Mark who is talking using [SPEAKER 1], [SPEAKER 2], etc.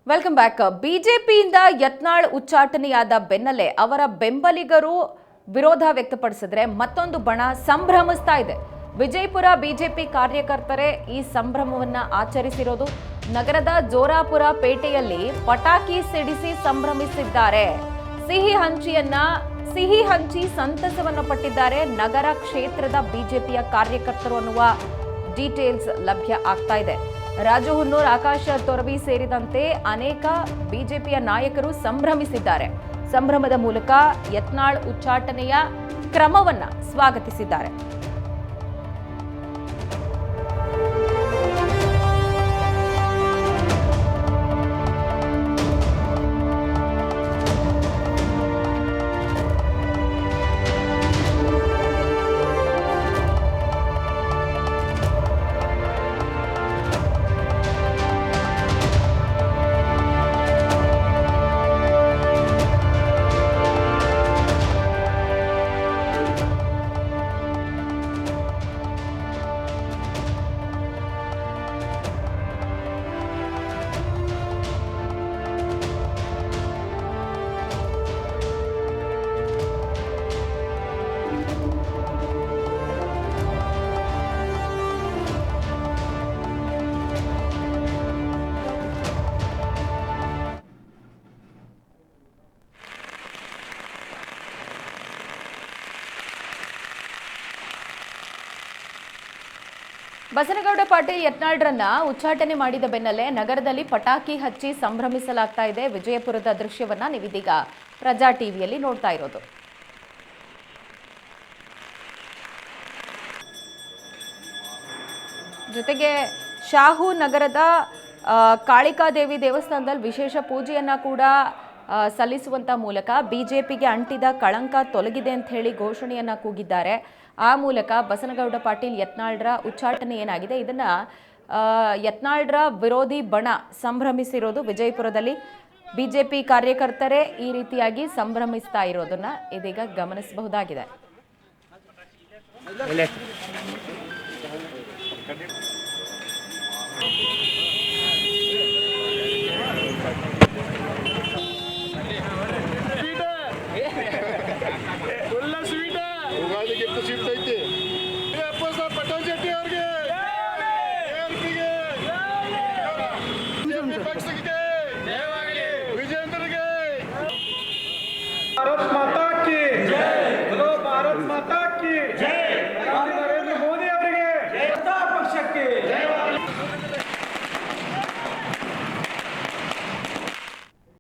[SPEAKER 1] Welcome back. ಬಿಜೆಪಿಯಿಂದ ಯತ್ನಾಳ್ ಉಚ್ಚಾಟನೆಯಾದ ಬೆನ್ನಲ್ಲೇ ಅವರ ಬೆಂಬಲಿಗರು ವಿರೋಧ ವ್ಯಕ್ತಪಡಿಸಿದ್ರೆ ಮತ್ತೊಂದು ಬಣ ಸಂಭ್ರಮಿಸ್ತಾ ಇದೆ. ವಿಜಯಪುರ ಬಿಜೆಪಿ ಕಾರ್ಯಕರ್ತರೇ ಈ ಸಂಭ್ರಮವನ್ನ ಆಚರಿಸಿರೋದು. ನಗರದ ಜೋರಾಪುರ ಪೇಟೆಯಲ್ಲಿ ಪಟಾಕಿ ಸಿಡಿಸಿ ಸಂಭ್ರಮಿಸಿದ್ದಾರೆ. ಸಿಹಿ ಹಂಚಿ ಸಂತಸವನ್ನು ಪಟ್ಟಿದ್ದಾರೆ ನಗರ ಕ್ಷೇತ್ರದ ಬಿಜೆಪಿಯ ಕಾರ್ಯಕರ್ತರು ಅನ್ನುವ ಡೀಟೇಲ್ಸ್ ಲಭ್ಯ ಆಗ್ತಾ ಇದೆ. ರಾಜು ಹುನ್ನೂರ್, ಆಕಾಶ ತೊರವಿ ಸೇರಿದಂತೆ ಅನೇಕ ಬಿಜೆಪಿಯ ನಾಯಕರು ಸಂಭ್ರಮಿಸಿದ್ದಾರೆ. ಸಂಭ್ರಮದ ಮೂಲಕ ಯತ್ನಾಳ್ ಉಚ್ಚಾಟನೆಯ ಕ್ರಮವನ್ನ ಸ್ವಾಗತಿಸಿದ್ದಾರೆ. ಬಸನಗೌಡ ಪಾಟೀಲ್ ಯತ್ನಾಳ್ರನ್ನ ಉಚ್ಚಾಟನೆ ಮಾಡಿದ ಬೆನ್ನಲ್ಲೇ ನಗರದಲ್ಲಿ ಪಟಾಕಿ ಹಚ್ಚಿ ಸಂಭ್ರಮಿಸಲಾಗ್ತಾ ಇದೆ. ವಿಜಯಪುರದ ದೃಶ್ಯವನ್ನ ನೀವಿದೀಗ ಪ್ರಜಾ ಟಿವಿಯಲ್ಲಿ ನೋಡ್ತಾ ಇರೋದು. ಜೊತೆಗೆ ಶಾಹು ನಗರದ ಕಾಳಿಕಾದೇವಿ ದೇವಸ್ಥಾನದಲ್ಲಿ ವಿಶೇಷ ಪೂಜೆಯನ್ನ ಕೂಡ ಸಲ್ಲಿಸುವಂತ ಮೂಲಕ ಬಿಜೆಪಿಗೆ ಅಂಟಿದ ಕಳಂಕ ತೊಲಗಿದೆ ಅಂತ ಹೇಳಿ ಘೋಷಣೆಯನ್ನ ಕೂಗಿದ್ದಾರೆ. ಆ ಮೂಲಕ ಬಸನಗೌಡ ಪಾಟೀಲ್ ಯತ್ನಾಳ್ರ ಉಚ್ಚಾಟನೆ ಏನಾಗಿದೆ, ಇದನ್ನ ಯತ್ನಾಳ್ರ ವಿರೋಧಿ ಬಣ ಸಂಭ್ರಮಿಸಿರೋದು. ವಿಜಯಪುರದಲ್ಲಿ ಬಿಜೆಪಿ ಕಾರ್ಯಕರ್ತರೇ ಈ ರೀತಿಯಾಗಿ ಸಂಭ್ರಮಿಸ್ತಾ ಇರೋದನ್ನ ಇದೀಗ ಗಮನಿಸಬಹುದಾಗಿದೆ.
[SPEAKER 2] भारत माता की जय, बोलो भारत माता की जय।